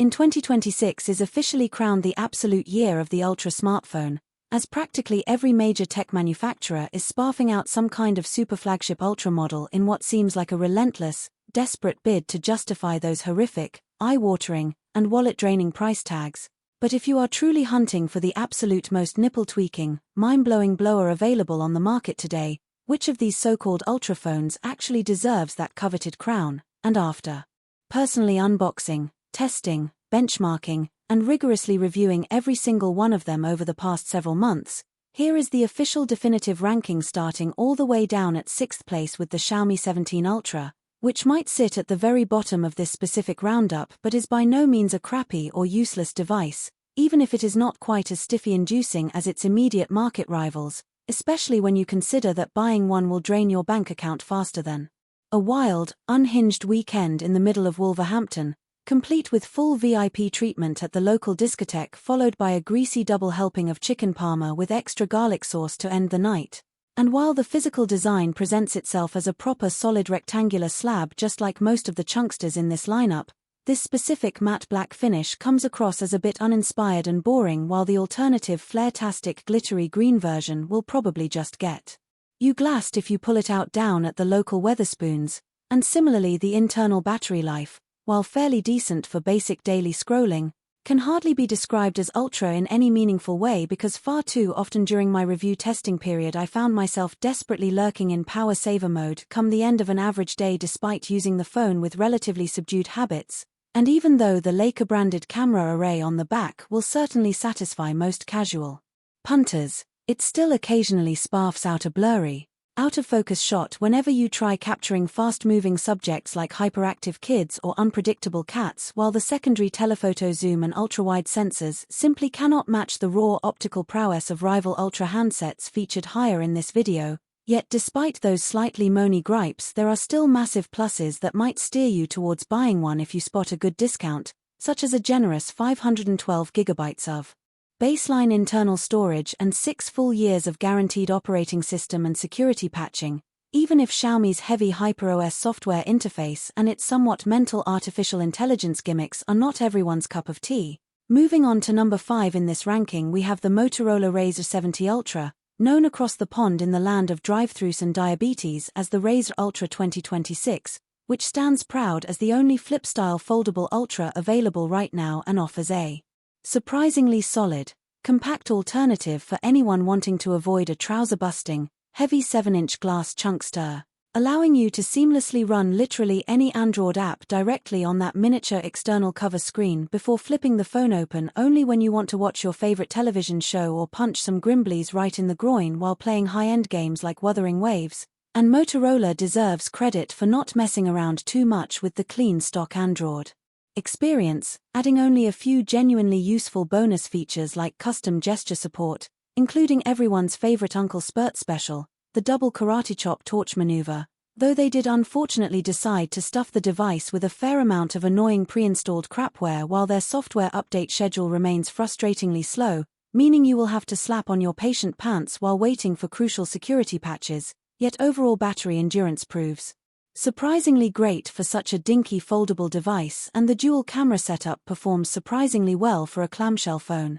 In 2026 is officially crowned the absolute year of the Ultra smartphone, as practically every major tech manufacturer is sparking out some kind of super flagship Ultra model in what seems like a relentless, desperate bid to justify those horrific, eye-watering, and wallet-draining price tags. But if you are truly hunting for the absolute most nipple-tweaking, mind-blowing blower available on the market today, which of these so-called Ultra phones actually deserves that coveted crown? And after personally unboxing, testing, benchmarking, and rigorously reviewing every single one of them over the past several months, here is the official definitive ranking starting all the way down at 6th place with the Xiaomi 17 Ultra, which might sit at the very bottom of this specific roundup but is by no means a crappy or useless device, even if it is not quite as stiffy-inducing as its immediate market rivals, especially when you consider that buying one will drain your bank account faster than a wild, unhinged weekend in the middle of Wolverhampton, complete with full VIP treatment at the local discotheque followed by a greasy double helping of chicken parma with extra garlic sauce to end the night. And while the physical design presents itself as a proper solid rectangular slab just like most of the chunksters in this lineup, this specific matte black finish comes across as a bit uninspired and boring, while the alternative flare-tastic glittery green version will probably just get you glassed if you pull it out down at the local Wetherspoons. And similarly, the internal battery life, while fairly decent for basic daily scrolling, can hardly be described as ultra in any meaningful way because far too often during my review testing period I found myself desperately lurking in power saver mode come the end of an average day despite using the phone with relatively subdued habits, and even though the Leica-branded camera array on the back will certainly satisfy most casual punters, it still occasionally sparfs out a blurry, out-of-focus shot whenever you try capturing fast-moving subjects like hyperactive kids or unpredictable cats, while the secondary telephoto zoom and ultra-wide sensors simply cannot match the raw optical prowess of rival Ultra handsets featured higher in this video. Yet despite those slightly moany gripes, there are still massive pluses that might steer you towards buying one if you spot a good discount, such as a generous 512GB of baseline internal storage and 6 full years of guaranteed operating system and security patching, even if Xiaomi's heavy HyperOS software interface and its somewhat mental artificial intelligence gimmicks are not everyone's cup of tea. Moving on to number 5 in this ranking, we have the Motorola Razr 70 Ultra, known across the pond in the land of drive-thrus and diabetes as the Razr Ultra 2026, which stands proud as the only flip-style foldable Ultra available right now and offers a surprisingly solid, compact alternative for anyone wanting to avoid a trouser-busting, heavy 7-inch glass chunkster, allowing you to seamlessly run literally any Android app directly on that miniature external cover screen before flipping the phone open only when you want to watch your favorite television show or punch some Grimblies right in the groin while playing high-end games like Wuthering Waves. And Motorola deserves credit for not messing around too much with the clean stock Android experience, adding only a few genuinely useful bonus features like custom gesture support, including everyone's favorite Uncle Spurt special, the double karate chop torch maneuver, though they did unfortunately decide to stuff the device with a fair amount of annoying pre-installed crapware while their software update schedule remains frustratingly slow, meaning you will have to slap on your patient pants while waiting for crucial security patches, yet overall battery endurance proves surprisingly great for such a dinky foldable device, and the dual camera setup performs surprisingly well for a clamshell phone.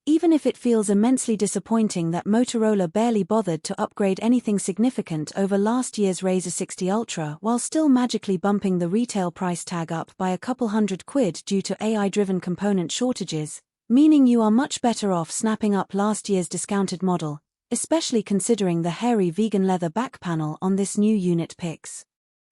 Even if it feels immensely disappointing that Motorola barely bothered to upgrade anything significant over last year's Razr 60 Ultra while still magically bumping the retail price tag up by a couple £100 due to AI-driven component shortages, meaning you are much better off snapping up last year's discounted model, especially considering the hairy vegan leather back panel on this new unit picks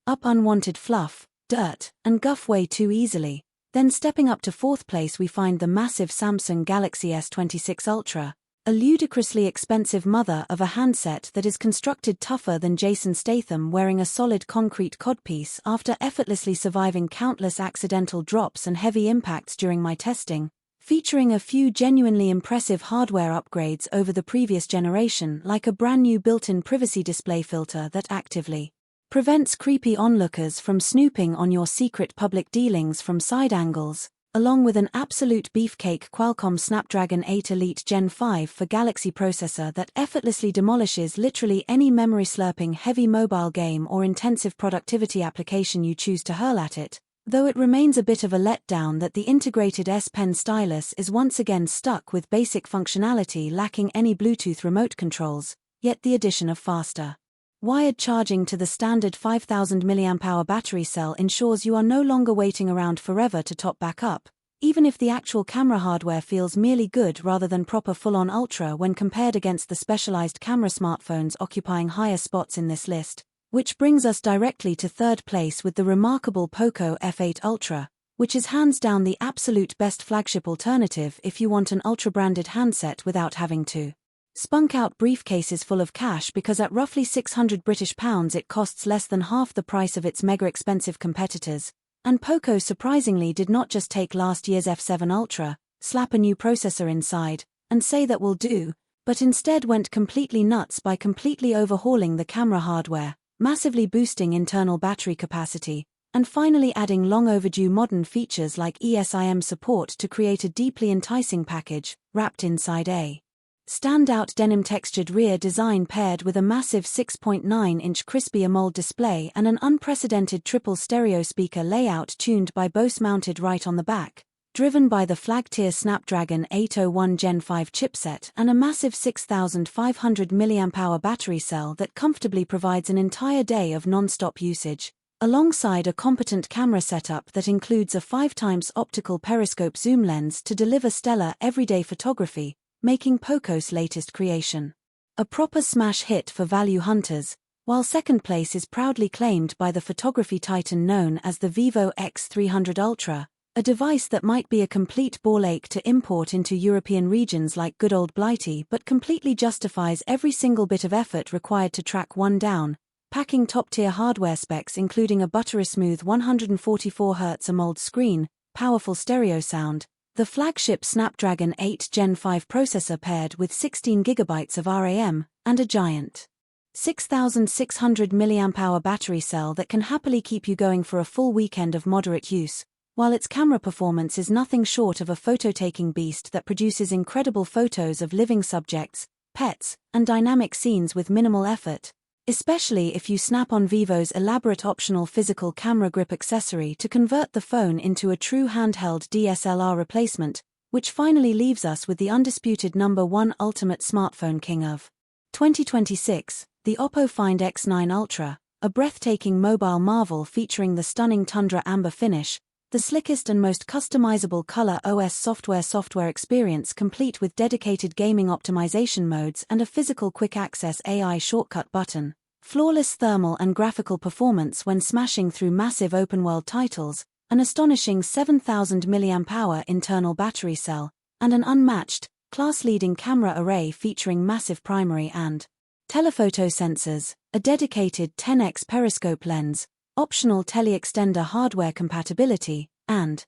up unwanted fluff, dirt, and guff way too easily. Then stepping up to 4th place we find the massive Samsung Galaxy S26 Ultra, a ludicrously expensive mother of a handset that is constructed tougher than Jason Statham wearing a solid concrete codpiece after effortlessly surviving countless accidental drops and heavy impacts during my testing, featuring a few genuinely impressive hardware upgrades over the previous generation like a brand new built-in privacy display filter that actively prevents creepy onlookers from snooping on your secret public dealings from side angles, along with an absolute beefcake Qualcomm Snapdragon 8 Elite Gen 5 for Galaxy processor that effortlessly demolishes literally any memory-slurping heavy mobile game or intensive productivity application you choose to hurl at it, Though it remains a bit of a letdown that the integrated S Pen stylus is once again stuck with basic functionality lacking any Bluetooth remote controls, yet the addition of faster wired charging to the standard 5000 mAh battery cell ensures you are no longer waiting around forever to top back up, even if the actual camera hardware feels merely good rather than proper full-on ultra when compared against the specialized camera smartphones occupying higher spots in this list. Which brings us directly to third place with the remarkable Poco F8 Ultra, which is hands down the absolute best flagship alternative if you want an ultra-branded handset without having to spunk out briefcases full of cash, because at roughly £600 it costs less than half the price of its mega-expensive competitors, and Poco surprisingly did not just take last year's F7 Ultra, slap a new processor inside, and say that will do, but instead went completely nuts by completely overhauling the camera hardware, massively boosting internal battery capacity, and finally adding long-overdue modern features like eSIM support to create a deeply enticing package, wrapped inside a standout denim-textured rear design paired with a massive 6.9-inch crispy AMOLED display and an unprecedented triple stereo speaker layout tuned by Bose mounted right on the back, driven by the flag-tier Snapdragon 801 Gen 5 chipset and a massive 6500 mAh battery cell that comfortably provides an entire day of non-stop usage, alongside a competent camera setup that includes a 5x optical periscope zoom lens to deliver stellar everyday photography, making Poco's latest creation a proper smash hit for value hunters, while second place is proudly claimed by the photography titan known as the Vivo X300 Ultra, a device that might be a complete ball ache to import into European regions like good old Blighty but completely justifies every single bit of effort required to track one down, packing top-tier hardware specs including a buttery-smooth 144Hz AMOLED screen, powerful stereo sound, the flagship Snapdragon 8 Gen 5 processor paired with 16GB of RAM, and a giant 6600 mAh battery cell that can happily keep you going for a full weekend of moderate use, while its camera performance is nothing short of a photo-taking beast that produces incredible photos of living subjects, pets, and dynamic scenes with minimal effort, especially if you snap on Vivo's elaborate optional physical camera grip accessory to convert the phone into a true handheld DSLR replacement, which finally leaves us with the undisputed #1 ultimate smartphone king of 2026, the Oppo Find X9 Ultra, a breathtaking mobile marvel featuring the stunning Tundra amber finish, the slickest and most customizable color OS software experience complete with dedicated gaming optimization modes and a physical quick-access AI shortcut button, flawless thermal and graphical performance when smashing through massive open-world titles, an astonishing 7000 mAh internal battery cell, and an unmatched, class-leading camera array featuring massive primary and telephoto sensors, a dedicated 10x periscope lens, optional tele-extender hardware compatibility, and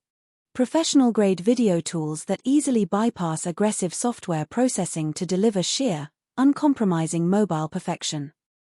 professional-grade video tools that easily bypass aggressive software processing to deliver sheer, uncompromising mobile perfection.